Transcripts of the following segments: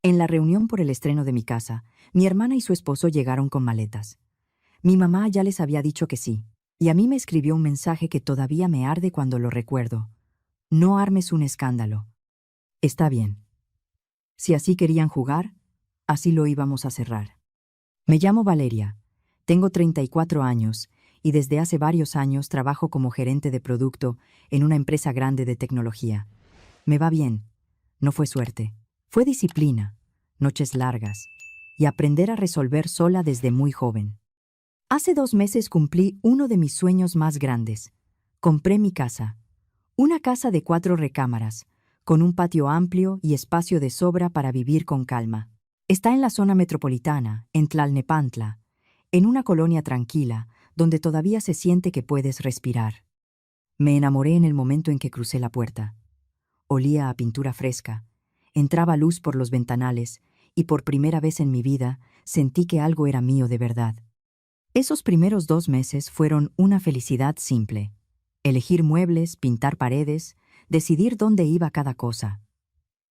En la reunión por el estreno de mi casa, mi hermana y su esposo llegaron con maletas. Mi mamá ya les había dicho que sí, y a mí me escribió un mensaje que todavía me arde cuando lo recuerdo. No armes un escándalo. Está bien. Si así querían jugar, así lo íbamos a cerrar. Me llamo Valeria, tengo 34 años y desde hace varios años trabajo como gerente de producto en una empresa grande de tecnología. Me va bien. No fue suerte. Fue disciplina, noches largas y aprender a resolver sola desde muy joven. Hace 2 meses cumplí uno de mis sueños más grandes. Compré mi casa. Una casa de 4 recámaras, con un patio amplio y espacio de sobra para vivir con calma. Está en la zona metropolitana, en Tlalnepantla, en una colonia tranquila, donde todavía se siente que puedes respirar. Me enamoré en el momento en que crucé la puerta. Olía a pintura fresca, entraba luz por los ventanales y por primera vez en mi vida sentí que algo era mío de verdad. Esos primeros 2 meses fueron una felicidad simple. Elegir muebles, pintar paredes, decidir dónde iba cada cosa.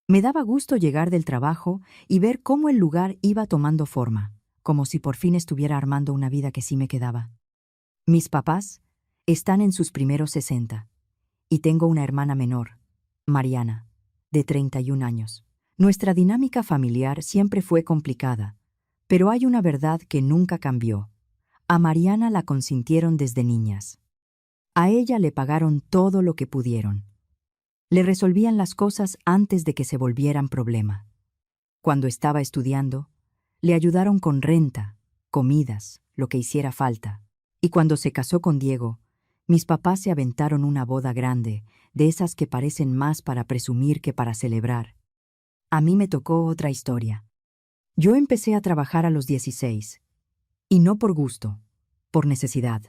Me daba gusto llegar del trabajo y ver cómo el lugar iba tomando forma, como si por fin estuviera armando una vida que sí me quedaba. Mis papás están en sus primeros 60 y tengo una hermana menor, Mariana, de 31 años. Nuestra dinámica familiar siempre fue complicada, pero hay una verdad que nunca cambió. A Mariana la consintieron desde niñas. A ella le pagaron todo lo que pudieron. Le resolvían las cosas antes de que se volvieran problema. Cuando estaba estudiando, le ayudaron con renta, comidas, lo que hiciera falta. Y cuando se casó con Diego, mis papás se aventaron una boda grande, de esas que parecen más para presumir que para celebrar. A mí me tocó otra historia. Yo empecé a trabajar a los 16, y no por gusto, por necesidad.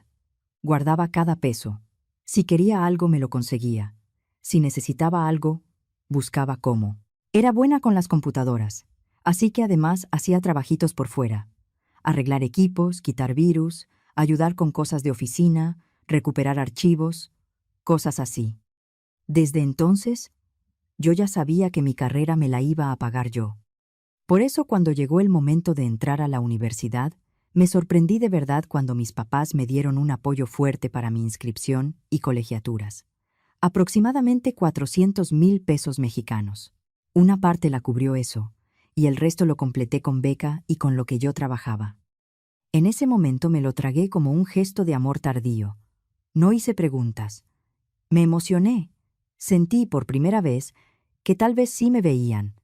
Guardaba cada peso. Si quería algo me lo conseguía. Si necesitaba algo, buscaba cómo. Era buena con las computadoras, así que además hacía trabajitos por fuera. Arreglar equipos, quitar virus, ayudar con cosas de oficina, recuperar archivos, cosas así. Desde entonces, yo ya sabía que mi carrera me la iba a pagar yo. Por eso cuando llegó el momento de entrar a la universidad, me sorprendí de verdad cuando mis papás me dieron un apoyo fuerte para mi inscripción y colegiaturas. Aproximadamente 400,000 pesos mexicanos. Una parte la cubrió eso, y el resto lo completé con beca y con lo que yo trabajaba. En ese momento me lo tragué como un gesto de amor tardío. No hice preguntas. Me emocioné. Sentí por primera vez que tal vez sí me veían.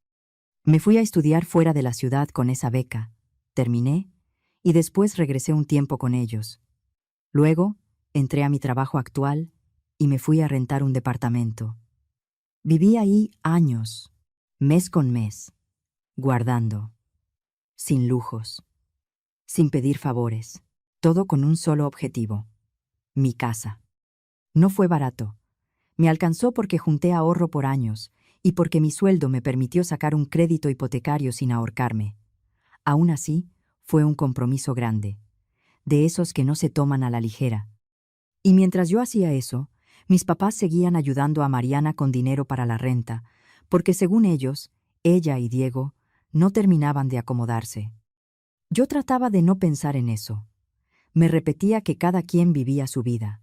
Me fui a estudiar fuera de la ciudad con esa beca. Terminé y después regresé un tiempo con ellos. Luego, entré a mi trabajo actual y me fui a rentar un departamento. Viví ahí años, mes con mes, guardando, sin lujos, sin pedir favores, todo con un solo objetivo: mi casa. No fue barato. Me alcanzó porque junté ahorro por años y porque mi sueldo me permitió sacar un crédito hipotecario sin ahorcarme. Aún así, fue un compromiso grande, de esos que no se toman a la ligera. Y mientras yo hacía eso, mis papás seguían ayudando a Mariana con dinero para la renta, porque según ellos, ella y Diego no terminaban de acomodarse. Yo trataba de no pensar en eso. Me repetía que cada quien vivía su vida,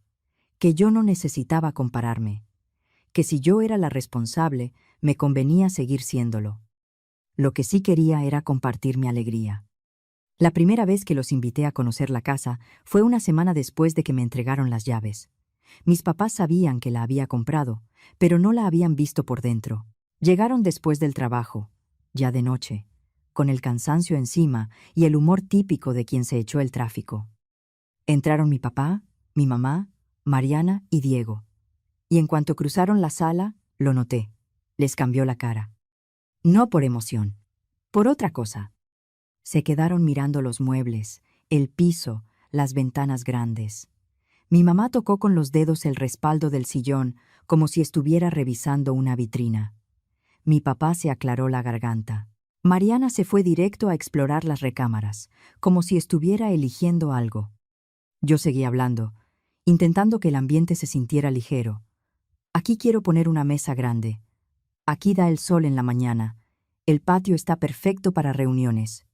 que yo no necesitaba compararme, que si yo era la responsable, me convenía seguir siéndolo. Lo que sí quería era compartir mi alegría. La primera vez que los invité a conocer la casa fue una semana después de que me entregaron las llaves. Mis papás sabían que la había comprado, pero no la habían visto por dentro. Llegaron después del trabajo, ya de noche, con el cansancio encima y el humor típico de quien se echó el tráfico. Entraron mi papá, mi mamá, Mariana y Diego. Y en cuanto cruzaron la sala, lo noté. Les cambió la cara. No por emoción, por otra cosa. Se quedaron mirando los muebles, el piso, las ventanas grandes. Mi mamá tocó con los dedos el respaldo del sillón como si estuviera revisando una vitrina. Mi papá se aclaró la garganta. Mariana se fue directo a explorar las recámaras, como si estuviera eligiendo algo. Yo seguí hablando, intentando que el ambiente se sintiera ligero. Aquí quiero poner una mesa grande. Aquí da el sol en la mañana. El patio está perfecto para reuniones.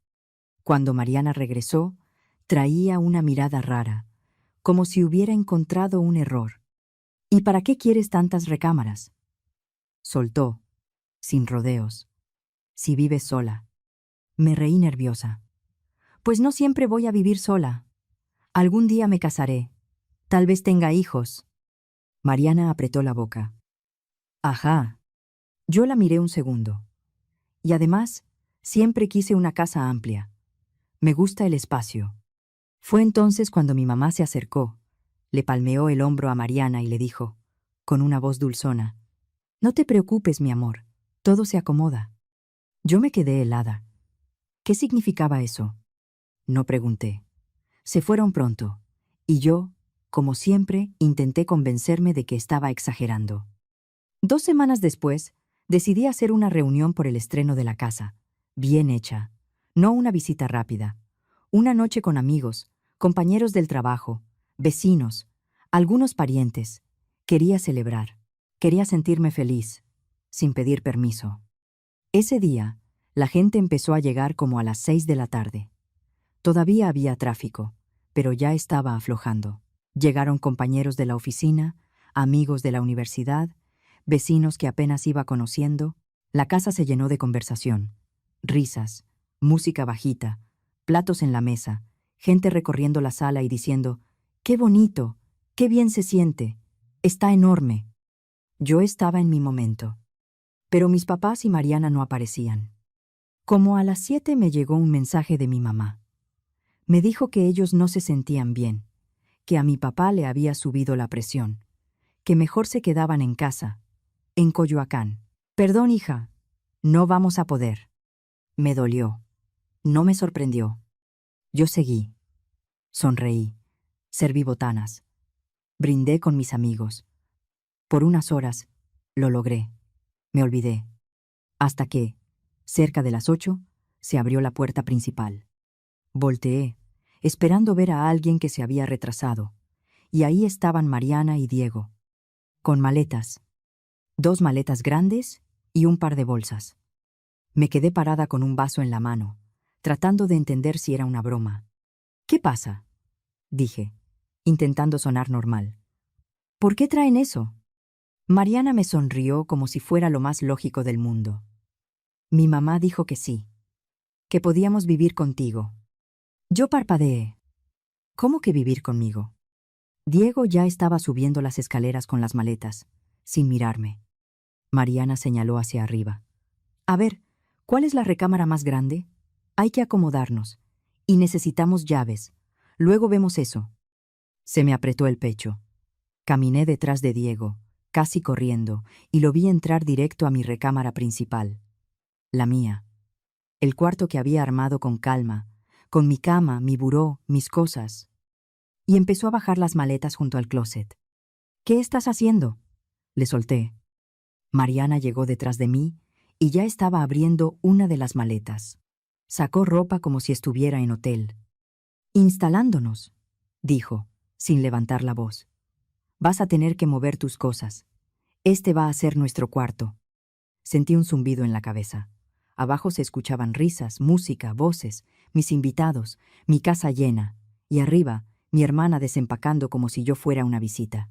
Cuando Mariana regresó, traía una mirada rara, como si hubiera encontrado un error. ¿Y para qué quieres tantas recámaras? Soltó, sin rodeos. Si vives sola. Me reí nerviosa. Pues no siempre voy a vivir sola. Algún día me casaré. Tal vez tenga hijos. Mariana apretó la boca. Ajá. Yo la miré un segundo. Y además, siempre quise una casa amplia. Me gusta el espacio. Fue entonces cuando mi mamá se acercó, le palmeó el hombro a Mariana y le dijo, con una voz dulzona, «No te preocupes, mi amor, todo se acomoda». Yo me quedé helada. ¿Qué significaba eso? No pregunté. Se fueron pronto, y yo, como siempre, intenté convencerme de que estaba exagerando. 2 semanas después, decidí hacer una reunión por el estreno de la casa, bien hecha, no una visita rápida, una noche con amigos, compañeros del trabajo, vecinos, algunos parientes. Quería celebrar, quería sentirme feliz, sin pedir permiso. Ese día, la gente empezó a llegar como a las 6 de la tarde. Todavía había tráfico, pero ya estaba aflojando. Llegaron compañeros de la oficina, amigos de la universidad, vecinos que apenas iba conociendo. La casa se llenó de conversación, risas, música bajita, platos en la mesa, gente recorriendo la sala y diciendo, «¡Qué bonito! ¡Qué bien se siente! Está enorme». Yo estaba en mi momento. Pero mis papás y Mariana no aparecían. Como a las 7 me llegó un mensaje de mi mamá. Me dijo que ellos no se sentían bien, que a mi papá le había subido la presión, que mejor se quedaban en casa, en Coyoacán. «Perdón, hija, no vamos a poder». Me dolió. No me sorprendió. Yo seguí. Sonreí. Serví botanas. Brindé con mis amigos. Por unas horas, lo logré. Me olvidé. Hasta que, cerca de las 8, se abrió la puerta principal. Volteé, esperando ver a alguien que se había retrasado, y ahí estaban Mariana y Diego, con maletas. 2 maletas grandes y un par de bolsas. Me quedé parada con un vaso en la mano, tratando de entender si era una broma. «¿Qué pasa?», dije, intentando sonar normal. «¿Por qué traen eso?». Mariana me sonrió como si fuera lo más lógico del mundo. «Mi mamá dijo que sí, que podíamos vivir contigo». Yo parpadeé. «¿Cómo que vivir conmigo?». Diego ya estaba subiendo las escaleras con las maletas, sin mirarme. Mariana señaló hacia arriba. «A ver, ¿cuál es la recámara más grande? Hay que acomodarnos. Y necesitamos llaves. Luego vemos eso». Se me apretó el pecho. Caminé detrás de Diego, casi corriendo, y lo vi entrar directo a mi recámara principal. La mía. El cuarto que había armado con calma, con mi cama, mi buró, mis cosas. Y empezó a bajar las maletas junto al closet. «¿Qué estás haciendo?», le solté. Mariana llegó detrás de mí y ya estaba abriendo una de las maletas. Sacó ropa como si estuviera en hotel. «Instalándonos», dijo, sin levantar la voz. «Vas a tener que mover tus cosas. Este va a ser nuestro cuarto». Sentí un zumbido en la cabeza. Abajo se escuchaban risas, música, voces, mis invitados, mi casa llena, y arriba, mi hermana desempacando como si yo fuera una visita.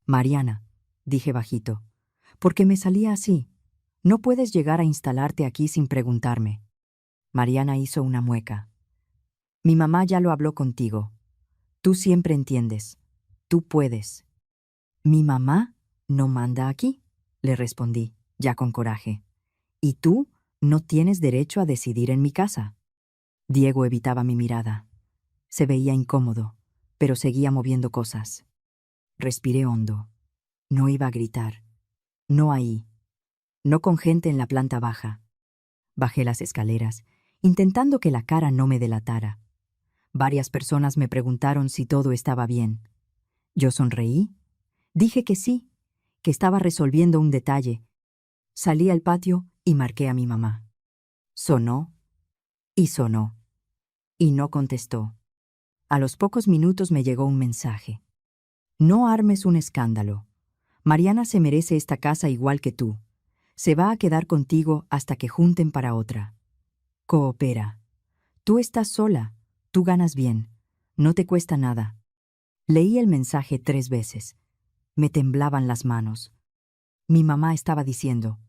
«Mariana», dije bajito, «¿por qué me salía así? No puedes llegar a instalarte aquí sin preguntarme». Mariana hizo una mueca. «Mi mamá ya lo habló contigo. Tú siempre entiendes. Tú puedes». «¿Mi mamá no manda aquí?», le respondí, ya con coraje. «¿Y tú no tienes derecho a decidir en mi casa?». Diego evitaba mi mirada. Se veía incómodo, pero seguía moviendo cosas. Respiré hondo. No iba a gritar. No ahí. No con gente en la planta baja. Bajé las escaleras, intentando que la cara no me delatara. Varias personas me preguntaron si todo estaba bien. Yo sonreí. Dije que sí, que estaba resolviendo un detalle. Salí al patio y marqué a mi mamá. Sonó y sonó. Y no contestó. A los pocos minutos me llegó un mensaje. «No armes un escándalo. Mariana se merece esta casa igual que tú. Se va a quedar contigo hasta que junten para otra. Coopera. Tú estás sola, tú ganas bien, no te cuesta nada. Leí el mensaje 3 veces. Me temblaban las manos. Mi mamá estaba diciendo,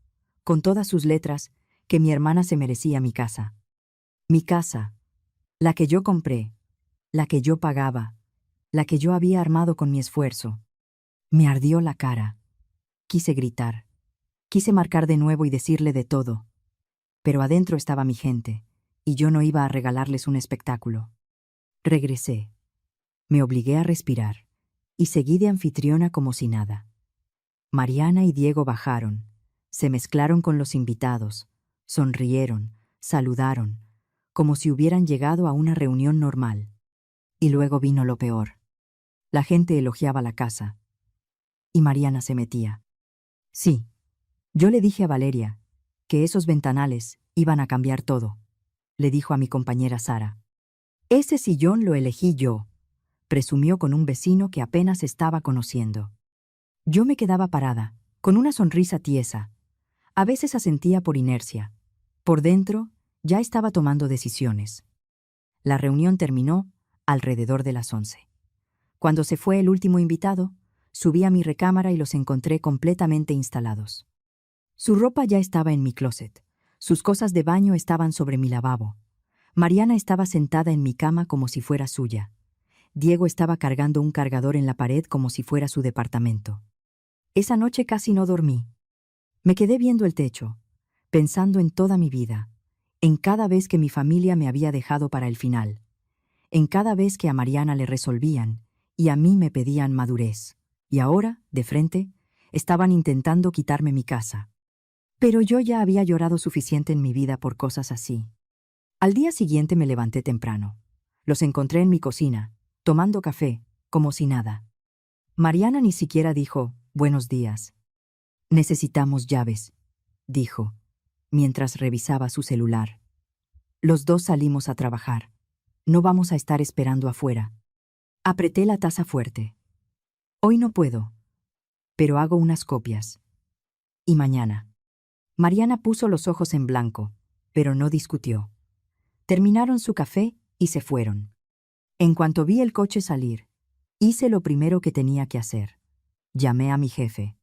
con todas sus letras, que mi hermana se merecía mi casa. Mi casa, la que yo compré, la que yo pagaba, la que yo había armado con mi esfuerzo. Me ardió la cara. Quise gritar. Quise marcar de nuevo y decirle de todo. Pero adentro estaba mi gente, y yo no iba a regalarles un espectáculo. Regresé. Me obligué a respirar, y seguí de anfitriona como si nada. Mariana y Diego bajaron, se mezclaron con los invitados, sonrieron, saludaron, como si hubieran llegado a una reunión normal. Y luego vino lo peor. La gente elogiaba la casa. Y Mariana se metía. Sí, yo le dije a Valeria que esos ventanales iban a cambiar todo. Le dijo a mi compañera Sara. Ese sillón lo elegí yo, presumió con un vecino que apenas estaba conociendo. Yo me quedaba parada, con una sonrisa tiesa. A veces asentía por inercia. Por dentro, ya estaba tomando decisiones. La reunión terminó alrededor de las 11. Cuando se fue el último invitado, subí a mi recámara y los encontré completamente instalados. Su ropa ya estaba en mi closet. Sus cosas de baño estaban sobre mi lavabo. Mariana estaba sentada en mi cama como si fuera suya. Diego estaba cargando un cargador en la pared como si fuera su departamento. Esa noche casi no dormí. Me quedé viendo el techo, pensando en toda mi vida, en cada vez que mi familia me había dejado para el final, en cada vez que a Mariana le resolvían y a mí me pedían madurez. Y ahora, de frente, estaban intentando quitarme mi casa. Pero yo ya había llorado suficiente en mi vida por cosas así. Al día siguiente me levanté temprano. Los encontré en mi cocina, tomando café, como si nada. Mariana ni siquiera dijo, buenos días. Necesitamos llaves, dijo, mientras revisaba su celular. Los dos salimos a trabajar. No vamos a estar esperando afuera. Apreté la taza fuerte. Hoy no puedo, pero hago unas copias. Y mañana. Mariana puso los ojos en blanco, pero no discutió. Terminaron su café y se fueron. En cuanto vi el coche salir, hice lo primero que tenía que hacer. Llamé a mi jefe.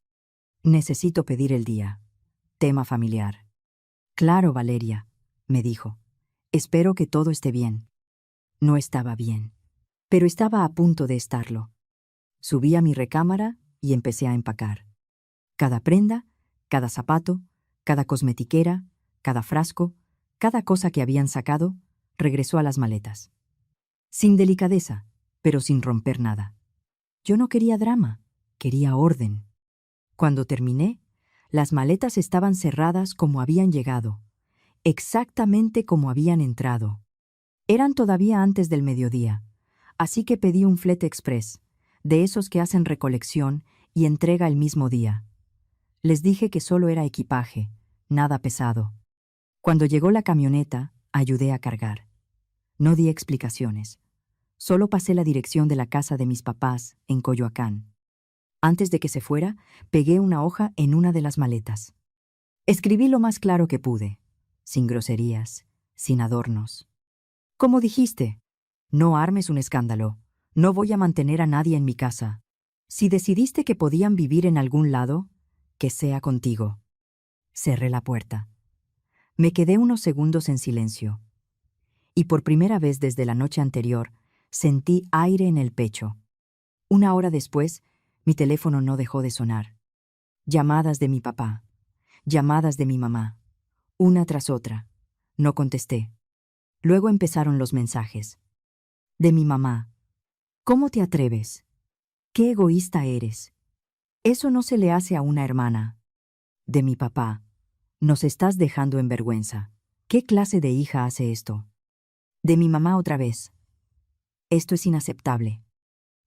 Necesito pedir el día. Tema familiar. Claro, Valeria, me dijo. Espero que todo esté bien. No estaba bien, pero estaba a punto de estarlo. Subí a mi recámara y empecé a empacar. Cada prenda, cada zapato, cada cosmetiquera, cada frasco, cada cosa que habían sacado, regresó a las maletas. Sin delicadeza, pero sin romper nada. Yo no quería drama, quería orden. Cuando terminé, las maletas estaban cerradas como habían llegado, exactamente como habían entrado. Eran todavía antes del mediodía, así que pedí un flete express, de esos que hacen recolección y entrega el mismo día. Les dije que solo era equipaje, nada pesado. Cuando llegó la camioneta, ayudé a cargar. No di explicaciones. Solo pasé la dirección de la casa de mis papás, en Coyoacán. Antes de que se fuera, pegué una hoja en una de las maletas. Escribí lo más claro que pude, sin groserías, sin adornos. Como dijiste, no armes un escándalo. No voy a mantener a nadie en mi casa. Si decidiste que podían vivir en algún lado, que sea contigo. Cerré la puerta. Me quedé unos segundos en silencio. Y por primera vez desde la noche anterior, sentí aire en el pecho. 1 hora después, mi teléfono no dejó de sonar. Llamadas de mi papá. Llamadas de mi mamá. Una tras otra. No contesté. Luego empezaron los mensajes. De mi mamá. ¿Cómo te atreves? ¿Qué egoísta eres? Eso no se le hace a una hermana. De mi papá. Nos estás dejando en vergüenza. ¿Qué clase de hija hace esto? De mi mamá otra vez. Esto es inaceptable.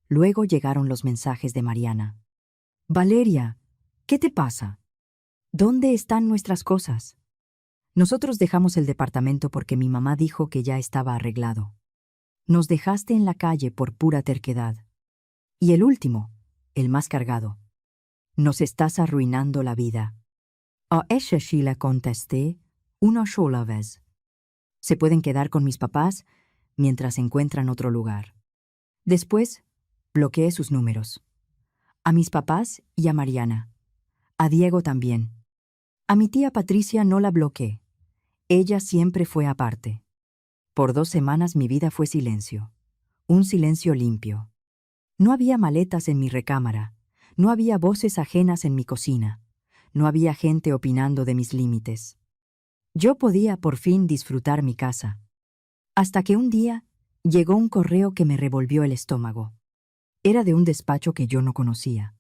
Luego llegaron los mensajes de Mariana. Valeria, ¿qué te pasa? ¿Dónde están nuestras cosas? Nosotros dejamos el departamento porque mi mamá dijo que ya estaba arreglado. Nos dejaste en la calle por pura terquedad. Y el último, el más cargado. Nos estás arruinando la vida. A ella sí le contesté una sola vez. Se pueden quedar con mis papás mientras encuentran otro lugar. Después, bloqueé sus números. A mis papás y a Mariana. A Diego también. A mi tía Patricia no la bloqueé. Ella siempre fue aparte. Por 2 semanas mi vida fue silencio. Un silencio limpio. No había maletas en mi recámara. No había voces ajenas en mi cocina. No había gente opinando de mis límites. Yo podía por fin disfrutar mi casa. Hasta que un día llegó un correo que me revolvió el estómago. Era de un despacho que yo no conocía.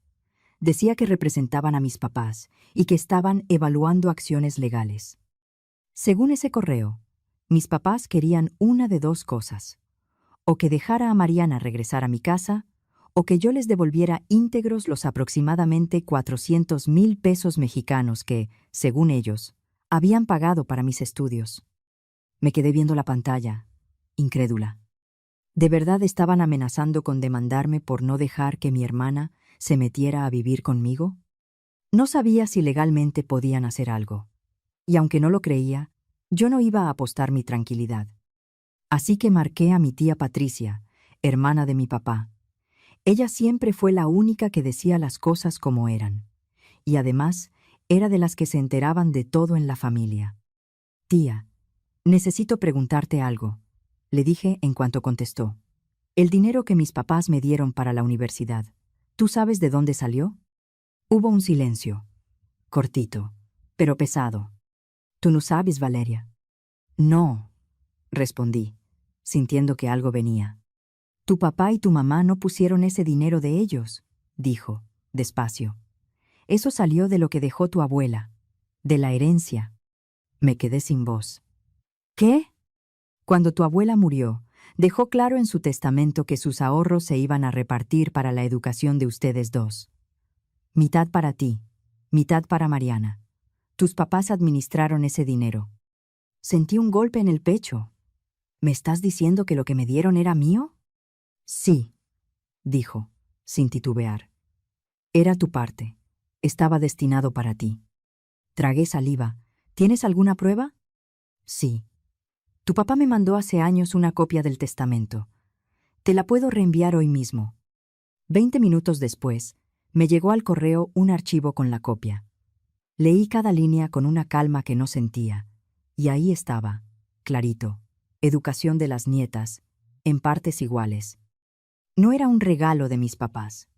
Decía que representaban a mis papás y que estaban evaluando acciones legales. Según ese correo, mis papás querían una de 2 cosas: o que dejara a Mariana regresar a mi casa, o que yo les devolviera íntegros los aproximadamente 400,000 pesos mexicanos que, según ellos, habían pagado para mis estudios. Me quedé viendo la pantalla, incrédula. ¿De verdad estaban amenazando con demandarme por no dejar que mi hermana se metiera a vivir conmigo? No sabía si legalmente podían hacer algo. Y aunque no lo creía, yo no iba a apostar mi tranquilidad. Así que marqué a mi tía Patricia, hermana de mi papá. Ella siempre fue la única que decía las cosas como eran. Y además, era de las que se enteraban de todo en la familia. Tía, necesito preguntarte algo, le dije en cuanto contestó. El dinero que mis papás me dieron para la universidad, ¿tú sabes de dónde salió? Hubo un silencio, cortito, pero pesado. ¿Tú no sabes, Valeria? No, respondí, sintiendo que algo venía. Tu papá y tu mamá no pusieron ese dinero de ellos, dijo, despacio. Eso salió de lo que dejó tu abuela, de la herencia. Me quedé sin voz. ¿Qué? Cuando tu abuela murió, dejó claro en su testamento que sus ahorros se iban a repartir para la educación de ustedes 2. Mitad para ti, mitad para Mariana. Tus papás administraron ese dinero. Sentí un golpe en el pecho. ¿Me estás diciendo que lo que me dieron era mío? Sí, dijo, sin titubear. Era tu parte. Estaba destinado para ti. Tragué saliva. ¿Tienes alguna prueba? Sí. Tu papá me mandó hace años una copia del testamento. Te la puedo reenviar hoy mismo. 20 minutos después, me llegó al correo un archivo con la copia. Leí cada línea con una calma que no sentía, y ahí estaba, clarito, educación de las nietas, en partes iguales. No era un regalo de mis papás.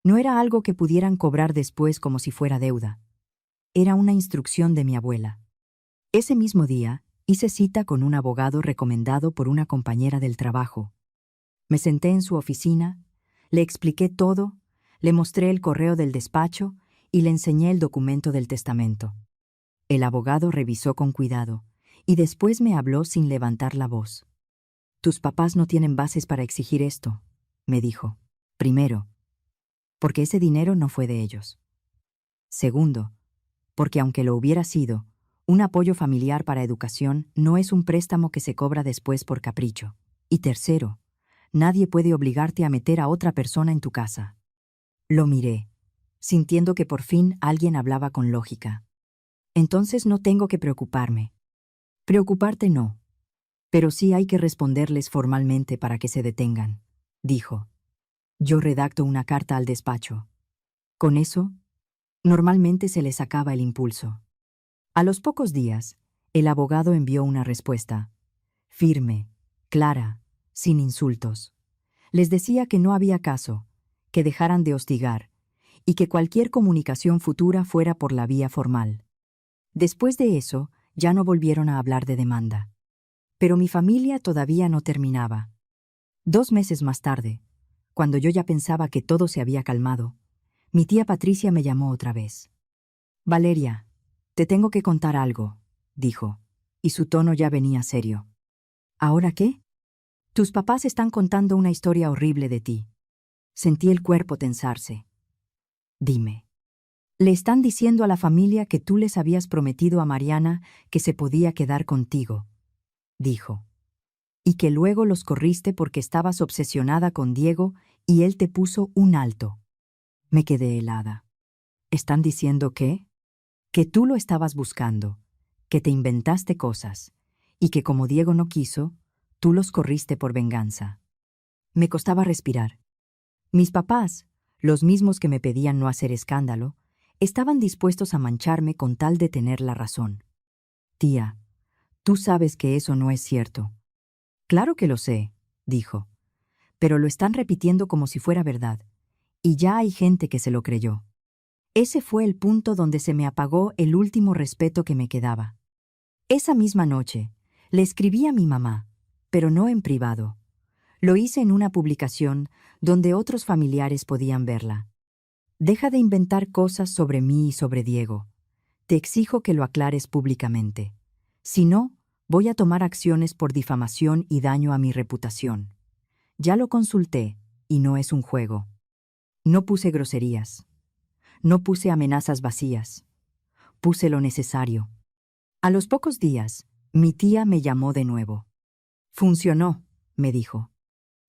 No era algo que pudieran cobrar después como si fuera deuda. Era una instrucción de mi abuela. Ese mismo día, hice cita con un abogado recomendado por una compañera del trabajo. Me senté en su oficina, le expliqué todo, le mostré el correo del despacho y le enseñé el documento del testamento. El abogado revisó con cuidado y después me habló sin levantar la voz. Tus papás no tienen bases para exigir esto, me dijo. Primero, porque ese dinero no fue de ellos. Segundo, porque aunque lo hubiera sido, un apoyo familiar para educación no es un préstamo que se cobra después por capricho. Y tercero, nadie puede obligarte a meter a otra persona en tu casa. Lo miré, sintiendo que por fin alguien hablaba con lógica. Entonces no tengo que preocuparme. Preocuparte no. Pero sí hay que responderles formalmente para que se detengan, dijo. Yo redacto una carta al despacho. Con eso, normalmente se les acaba el impulso. A los pocos días, el abogado envió una respuesta. Firme, clara, sin insultos. Les decía que no había caso, que dejaran de hostigar, y que cualquier comunicación futura fuera por la vía formal. Después de eso, ya no volvieron a hablar de demanda. Pero mi familia todavía no terminaba. 2 meses más tarde, cuando yo ya pensaba que todo se había calmado, mi tía Patricia me llamó otra vez. Valeria, te tengo que contar algo, dijo, y su tono ya venía serio. ¿Ahora qué? Tus papás están contando una historia horrible de ti. Sentí el cuerpo tensarse. Dime. Le están diciendo a la familia que tú les habías prometido a Mariana que se podía quedar contigo, dijo, y que luego los corriste porque estabas obsesionada con Diego y él te puso un alto. Me quedé helada. ¿Están diciendo qué? que tú lo estabas buscando, que te inventaste cosas, y que como Diego no quiso, tú los corriste por venganza. Me costaba respirar. Mis papás, los mismos que me pedían no hacer escándalo, estaban dispuestos a mancharme con tal de tener la razón. Tía, tú sabes que eso no es cierto. Claro que lo sé, dijo, pero lo están repitiendo como si fuera verdad, y ya hay gente que se lo creyó. Ese fue el punto donde se me apagó el último respeto que me quedaba. Esa misma noche, le escribí a mi mamá, pero no en privado. Lo hice en una publicación donde otros familiares podían verla. Deja de inventar cosas sobre mí y sobre Diego. Te exijo que lo aclares públicamente. Si no, voy a tomar acciones por difamación y daño a mi reputación. Ya lo consulté, y no es un juego. No puse groserías. No puse amenazas vacías. Puse lo necesario. A los pocos días, mi tía me llamó de nuevo. Funcionó, me dijo.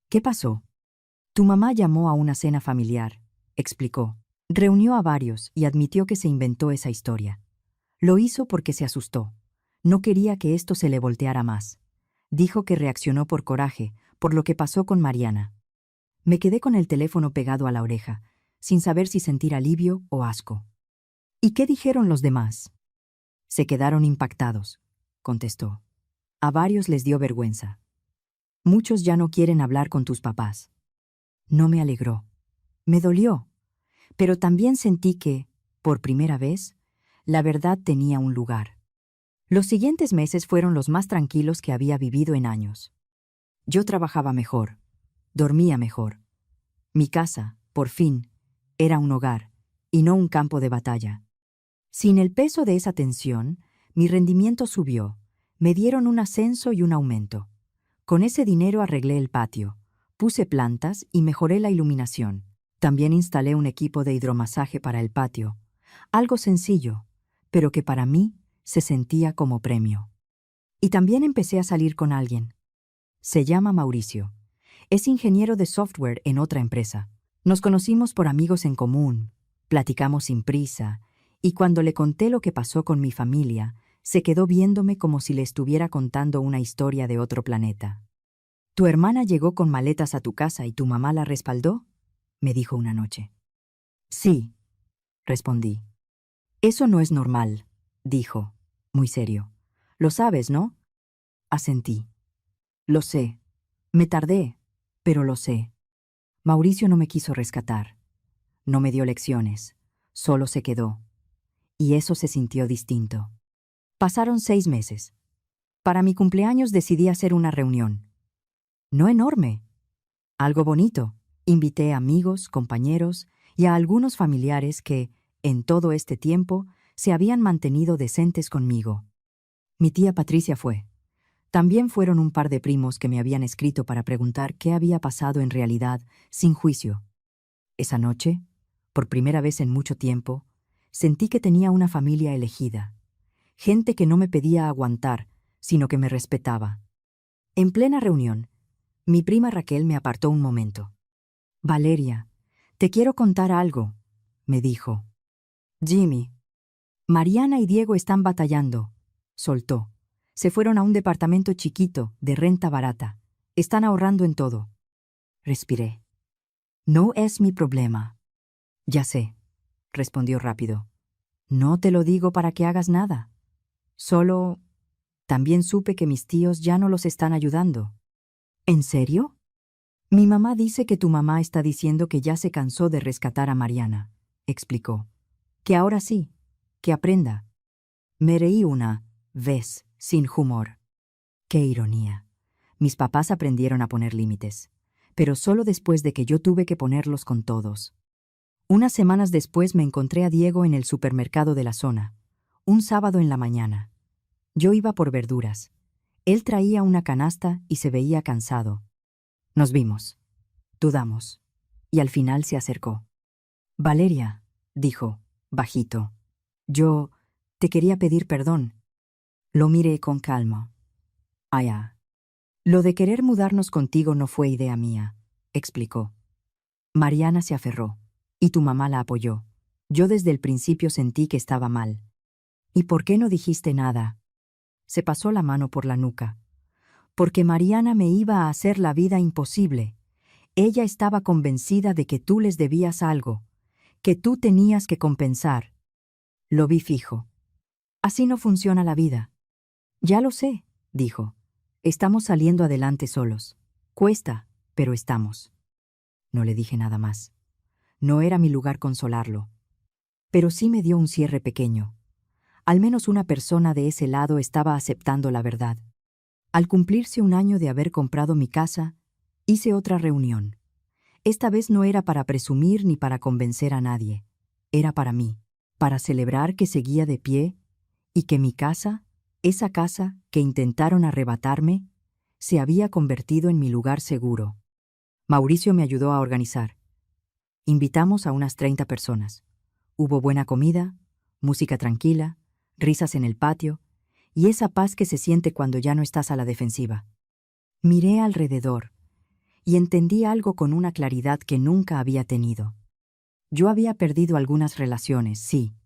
¿Qué pasó? Tu mamá llamó a una cena familiar, explicó. Reunió a varios y admitió que se inventó esa historia. Lo hizo porque se asustó. No quería que esto se le volteara más. Dijo que reaccionó por coraje, por lo que pasó con Mariana. Me quedé con el teléfono pegado a la oreja, sin saber si sentir alivio o asco. ¿Y qué dijeron los demás? Se quedaron impactados, contestó. A varios les dio vergüenza. Muchos ya no quieren hablar con tus papás. No me alegró. Me dolió. Pero también sentí que, por primera vez, la verdad tenía un lugar. Los siguientes meses fueron los más tranquilos que había vivido en años. Yo trabajaba mejor, dormía mejor. Mi casa, por fin, era un hogar, y no un campo de batalla. Sin el peso de esa tensión, mi rendimiento subió. Me dieron un ascenso y un aumento. Con ese dinero arreglé el patio, puse plantas y mejoré la iluminación. También instalé un equipo de hidromasaje para el patio, algo sencillo, pero que para mí se sentía como premio. Y también empecé a salir con alguien. Se llama Mauricio. Es ingeniero de software en otra empresa. Nos conocimos por amigos en común, platicamos sin prisa, y cuando le conté lo que pasó con mi familia, se quedó viéndome como si le estuviera contando una historia de otro planeta. ¿Tu hermana llegó con maletas a tu casa y tu mamá la respaldó?, me dijo una noche. Sí, respondí. Eso no es normal, dijo, muy serio. Lo sabes, ¿no? Asentí. Lo sé. Me tardé, pero lo sé. Mauricio no me quiso rescatar. No me dio lecciones. Solo se quedó. Y eso se sintió distinto. Pasaron 6 meses. Para mi cumpleaños decidí hacer una reunión. No enorme. Algo bonito. Invité a amigos, compañeros y a algunos familiares que, en todo este tiempo, se habían mantenido decentes conmigo. Mi tía Patricia fue. También fueron un par de primos que me habían escrito para preguntar qué había pasado en realidad, sin juicio. Esa noche, por primera vez en mucho tiempo, sentí que tenía una familia elegida. Gente que no me pedía aguantar, sino que me respetaba. En plena reunión, mi prima Raquel me apartó un momento. Valeria, te quiero contar algo, me dijo. Jimmy. Mariana y Diego están batallando, soltó. Se fueron a un departamento chiquito, de renta barata. Están ahorrando en todo. Respiré. No es mi problema. Ya sé, respondió rápido. No te lo digo para que hagas nada. Solo, también supe que mis tíos ya no los están ayudando. ¿En serio? Mi mamá dice que tu mamá está diciendo que ya se cansó de rescatar a Mariana, explicó. Que ahora sí, que aprenda. Me reí una vez, sin humor. Qué ironía. Mis papás aprendieron a poner límites, pero solo después de que yo tuve que ponerlos con todos. Unas semanas después me encontré a Diego en el supermercado de la zona, un sábado en la mañana. Yo iba por verduras. Él traía una canasta y se veía cansado. Nos vimos. Dudamos. Y al final se acercó. Valeria, dijo, bajito. Yo te quería pedir perdón. Lo miré con calma. Lo de querer mudarnos contigo no fue idea mía, explicó. Mariana se aferró, y tu mamá la apoyó. Yo desde el principio sentí que estaba mal. ¿Y por qué no dijiste nada? Se pasó la mano por la nuca. Porque Mariana me iba a hacer la vida imposible. Ella estaba convencida de que tú les debías algo, que tú tenías que compensar. Lo vi fijo. Así no funciona la vida. Ya lo sé, dijo. Estamos saliendo adelante solos. Cuesta, pero estamos. No le dije nada más. No era mi lugar consolarlo. Pero sí me dio un cierre pequeño. Al menos una persona de ese lado estaba aceptando la verdad. Al cumplirse un año de haber comprado mi casa, hice otra reunión. Esta vez no era para presumir ni para convencer a nadie. Era para mí, para celebrar que seguía de pie y que mi casa, esa casa que intentaron arrebatarme, se había convertido en mi lugar seguro. Mauricio me ayudó a organizar. Invitamos a unas 30 personas. Hubo buena comida, música tranquila, risas en el patio y esa paz que se siente cuando ya no estás a la defensiva. Miré alrededor y entendí algo con una claridad que nunca había tenido. Yo había perdido algunas relaciones, sí,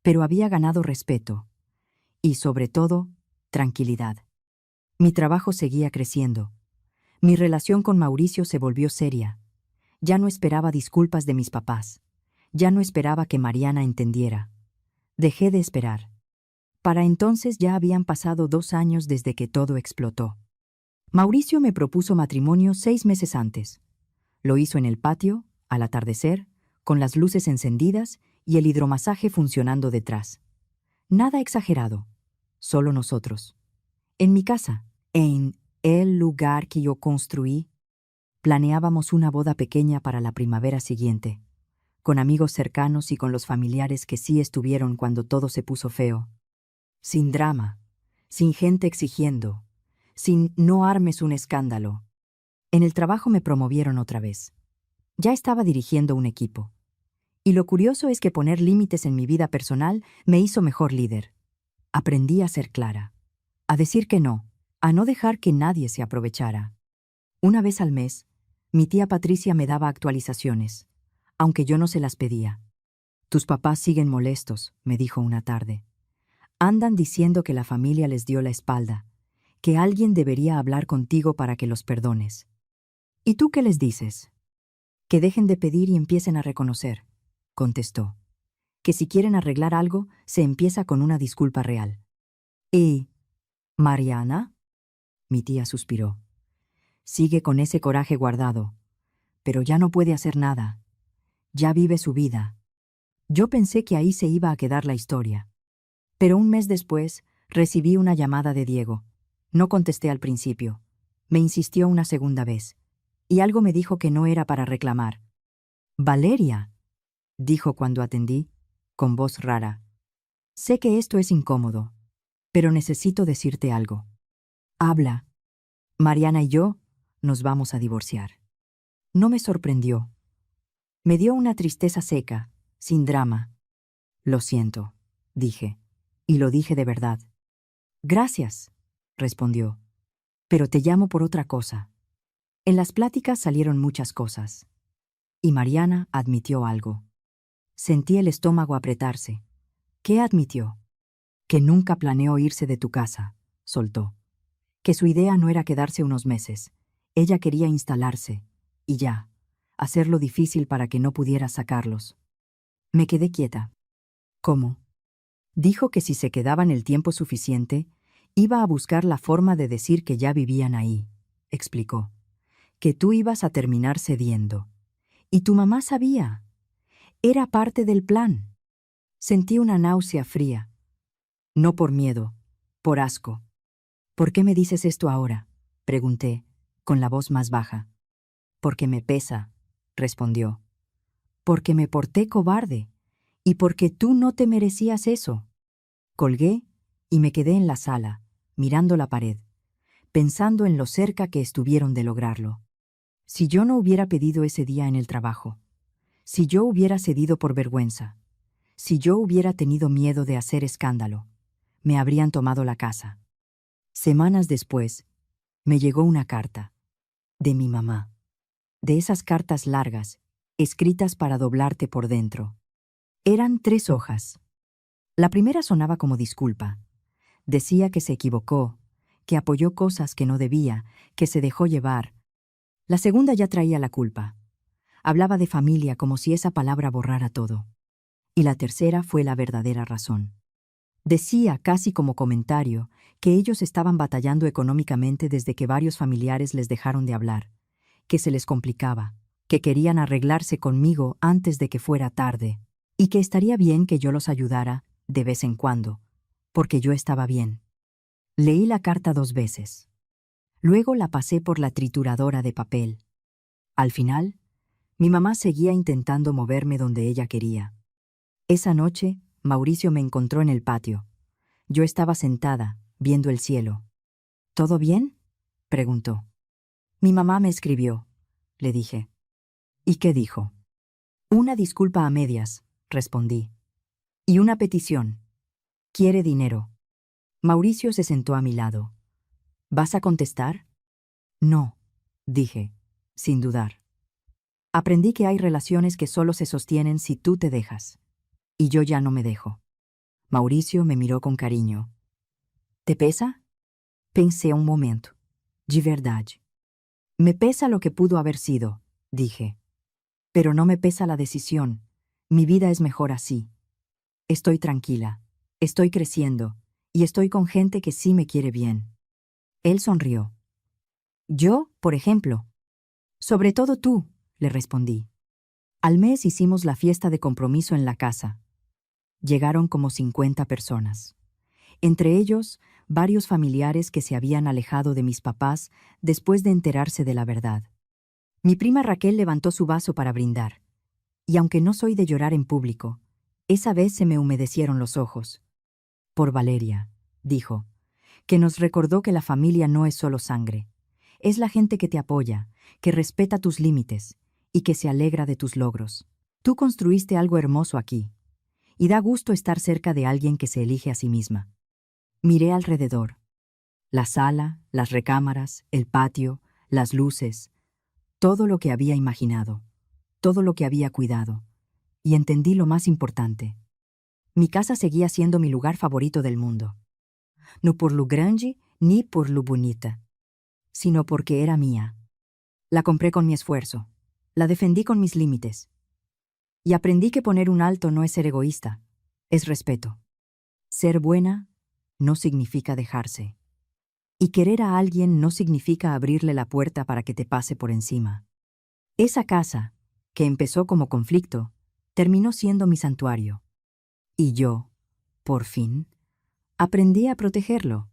pero había ganado respeto y, sobre todo, tranquilidad. Mi trabajo seguía creciendo. Mi relación con Mauricio se volvió seria. Ya no esperaba disculpas de mis papás. Ya no esperaba que Mariana entendiera. Dejé de esperar. Para entonces ya habían pasado 2 años desde que todo explotó. Mauricio me propuso matrimonio 6 meses antes. Lo hizo en el patio, al atardecer, con las luces encendidas y el hidromasaje funcionando detrás. Nada exagerado, solo nosotros. En mi casa, en el lugar que yo construí, planeábamos una boda pequeña para la primavera siguiente, con amigos cercanos y con los familiares que sí estuvieron cuando todo se puso feo. Sin drama, sin gente exigiendo, sin no armes un escándalo. En el trabajo me promovieron otra vez. Ya estaba dirigiendo un equipo. Y lo curioso es que poner límites en mi vida personal me hizo mejor líder. Aprendí a ser clara, a decir que no, a no dejar que nadie se aprovechara. Una vez al mes, mi tía Patricia me daba actualizaciones, aunque yo no se las pedía. Tus papás siguen molestos, me dijo una tarde. Andan diciendo que la familia les dio la espalda, que alguien debería hablar contigo para que los perdones. ¿Y tú qué les dices? Que dejen de pedir y empiecen a reconocer, contestó. Que si quieren arreglar algo, se empieza con una disculpa real. ¿Y Mariana? Mi tía suspiró. Sigue con ese coraje guardado, pero ya no puede hacer nada. Ya vive su vida. Yo pensé que ahí se iba a quedar la historia. Pero un mes después, recibí una llamada de Diego. No contesté al principio. Me insistió una segunda vez. Y algo me dijo que no era para reclamar. Valeria, dijo cuando atendí, con voz rara. Sé que esto es incómodo, pero necesito decirte algo. Habla. Mariana y yo nos vamos a divorciar. No me sorprendió. Me dio una tristeza seca, sin drama. Lo siento, dije, y lo dije de verdad. Gracias, respondió. Pero te llamo por otra cosa. En las pláticas salieron muchas cosas. Y Mariana admitió algo. Sentí el estómago apretarse. ¿Qué admitió? Que nunca planeó irse de tu casa, soltó. Que su idea no era quedarse unos meses. Ella quería instalarse, y ya, hacerlo difícil para que no pudiera sacarlos. Me quedé quieta. ¿Cómo? Dijo que si se quedaban el tiempo suficiente, iba a buscar la forma de decir que ya vivían ahí, explicó. Que tú ibas a terminar cediendo. Y tu mamá sabía. Era parte del plan. Sentí una náusea fría. No por miedo, por asco. ¿Por qué me dices esto ahora?, pregunté, con la voz más baja. Porque me pesa, respondió. Porque me porté cobarde, y porque tú no te merecías eso. Colgué y me quedé en la sala, mirando la pared, pensando en lo cerca que estuvieron de lograrlo. Si yo no hubiera pedido ese día en el trabajo, si yo hubiera cedido por vergüenza, si yo hubiera tenido miedo de hacer escándalo, me habrían tomado la casa. Semanas después, me llegó una carta, de mi mamá, de esas cartas largas, escritas para doblarte por dentro. Eran 3 hojas. La primera sonaba como disculpa. Decía que se equivocó, que apoyó cosas que no debía, que se dejó llevar. La segunda ya traía la culpa. Hablaba de familia como si esa palabra borrara todo. Y la tercera fue la verdadera razón. Decía, casi como comentario, que ellos estaban batallando económicamente desde que varios familiares les dejaron de hablar, que se les complicaba, que querían arreglarse conmigo antes de que fuera tarde, y que estaría bien que yo los ayudara de vez en cuando, porque yo estaba bien. Leí la carta 2 veces. Luego la pasé por la trituradora de papel. Al final, mi mamá seguía intentando moverme donde ella quería. Esa noche, Mauricio me encontró en el patio. Yo estaba sentada, viendo el cielo. ¿Todo bien?, preguntó. Mi mamá me escribió, le dije. ¿Y qué dijo? Una disculpa a medias, respondí. Y una petición. Quiere dinero. Mauricio se sentó a mi lado. ¿Vas a contestar? No, dije, sin dudar. Aprendí que hay relaciones que solo se sostienen si tú te dejas. Y yo ya no me dejo. Mauricio me miró con cariño. ¿Te pesa? Pensé un momento. De verdad. Me pesa lo que pudo haber sido, dije. Pero no me pesa la decisión. Mi vida es mejor así. Estoy tranquila. Estoy creciendo. Y estoy con gente que sí me quiere bien. Él sonrió. Yo, por ejemplo. Sobre todo tú, le respondí. Al mes hicimos la fiesta de compromiso en la casa. Llegaron como 50 personas. Entre ellos, varios familiares que se habían alejado de mis papás después de enterarse de la verdad. Mi prima Raquel levantó su vaso para brindar. Y aunque no soy de llorar en público, esa vez se me humedecieron los ojos. Por Valeria, dijo, que nos recordó que la familia no es solo sangre. Es la gente que te apoya, que respeta tus límites y que se alegra de tus logros. Tú construiste algo hermoso aquí, y da gusto estar cerca de alguien que se elige a sí misma. Miré alrededor. La sala, las recámaras, el patio, las luces, todo lo que había imaginado, todo lo que había cuidado, y entendí lo más importante. Mi casa seguía siendo mi lugar favorito del mundo. No por lo grande ni por lo bonita, sino porque era mía. La compré con mi esfuerzo, la defendí con mis límites. Y aprendí que poner un alto no es ser egoísta, es respeto. Ser buena no significa dejarse. Y querer a alguien no significa abrirle la puerta para que te pase por encima. Esa casa, que empezó como conflicto, terminó siendo mi santuario. Y yo, por fin, aprendí a protegerlo.